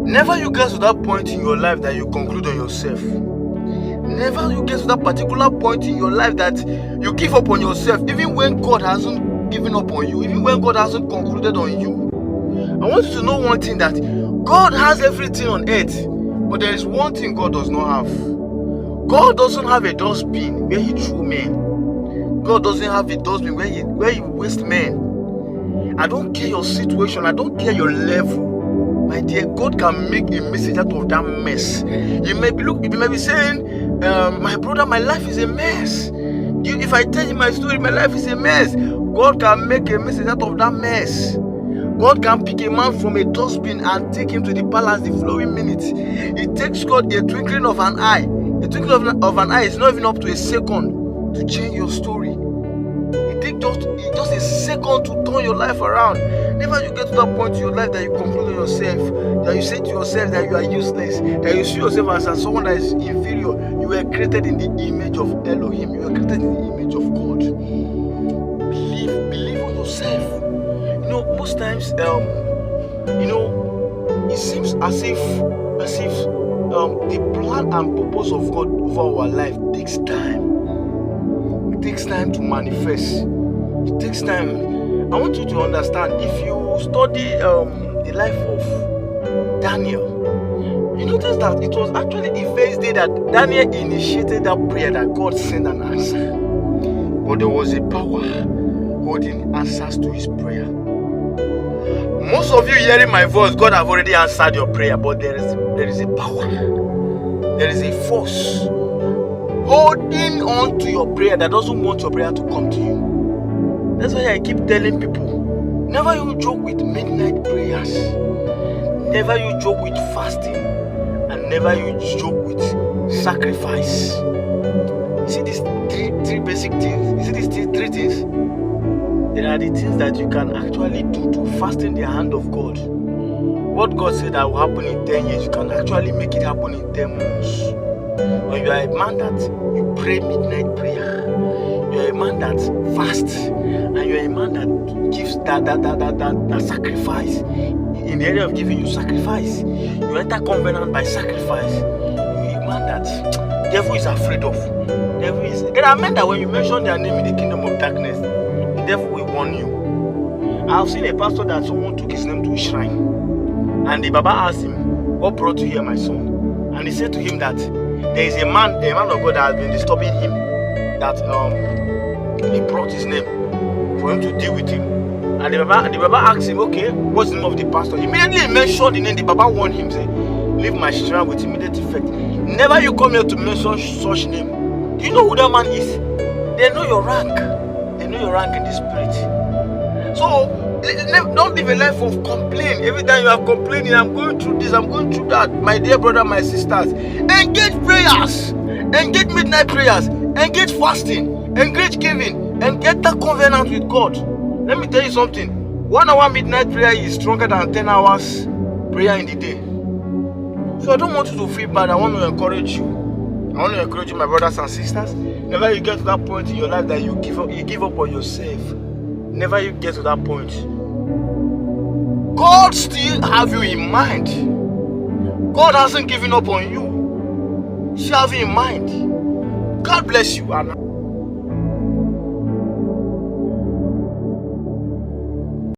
Never you get to that point in your life that you conclude on yourself. Never you get to that particular point in your life that you give up on yourself, even when God hasn't given up on you, even when God hasn't concluded on you. I want you to know one thing, that God has everything on earth, but there is one thing God does not have. God doesn't have a dustbin where he threw men. God doesn't have a dustbin where he waste men. I don't care your situation, I don't care your level. My dear, God can make a message out of that mess. You may be saying, my brother, my life is a mess. If I tell you my story, my life is a mess. God can make a message out of that mess. God can pick a man from a dustbin and take him to the palace the following minute. It takes God a twinkling of an eye. A twinkling of an eye is not even up to a second to change your story. It takes just a second to turn your life around. Never you get to that point in your life that you conclude on yourself, that you say to yourself that you are useless, that you see yourself as someone that is inferior. You were created in the image of Elohim. You were created in the image of God. Believe on yourself. Most times, it seems as if the plan and purpose of God for our life takes time. It takes time to manifest. It takes time. I want you to understand, if you study the life of Daniel, you notice that it was actually the first day that Daniel initiated that prayer that God sent an answer. But there was a power holding answers to his prayer. Most of you hearing my voice, God have already answered your prayer, but there is a power, there is a force holding on to your prayer that doesn't want your prayer to come to you. That's why I keep telling people, never you joke with midnight prayers, never you joke with fasting, and never you joke with sacrifice. You see these three basic things? You see these three things? There are the things that you can actually do to fasten the hand of God. What God said that will happen in 10 years, you can actually make it happen in 10 months. When you are a man that you pray midnight prayer, you are a man that fasts, and you are a man that gives that sacrifice. In the area of giving, you sacrifice. You enter covenant by sacrifice. You are a man that devil is afraid of. There are men that when you mention their name in the kingdom of darkness, the devil will warn you. I have seen a pastor that someone took his name to a shrine, and the Baba asked him, "What brought you here, my son?" And he said to him that there is a man of God that has been disturbing him, that he brought his name for him to deal with him. And the Baba asked him, "Okay, what's the name of the pastor?" Immediately he mentioned the name. The Baba warned him, say, "Leave my shrine with immediate effect. Never you come here to mention such name." Do you know who that man is? They know your rank. They know your rank in the spirit. So don't live a life of complaint. Every time you are complaining, I'm going through this, I'm going through that. My dear brother, my sisters, engage prayers, engage midnight prayers, engage fasting, engage giving, and get that covenant with God. Let me tell you something. 1 hour midnight prayer is stronger than 10 hours prayer in the day. So I don't want you to feel bad. I want to encourage you. I want to encourage you, my brothers and sisters. Never you get to that point in your life that you give up on yourself. Never you get to that point. God still have you in mind. God hasn't given up on you. He have you in mind. God bless you.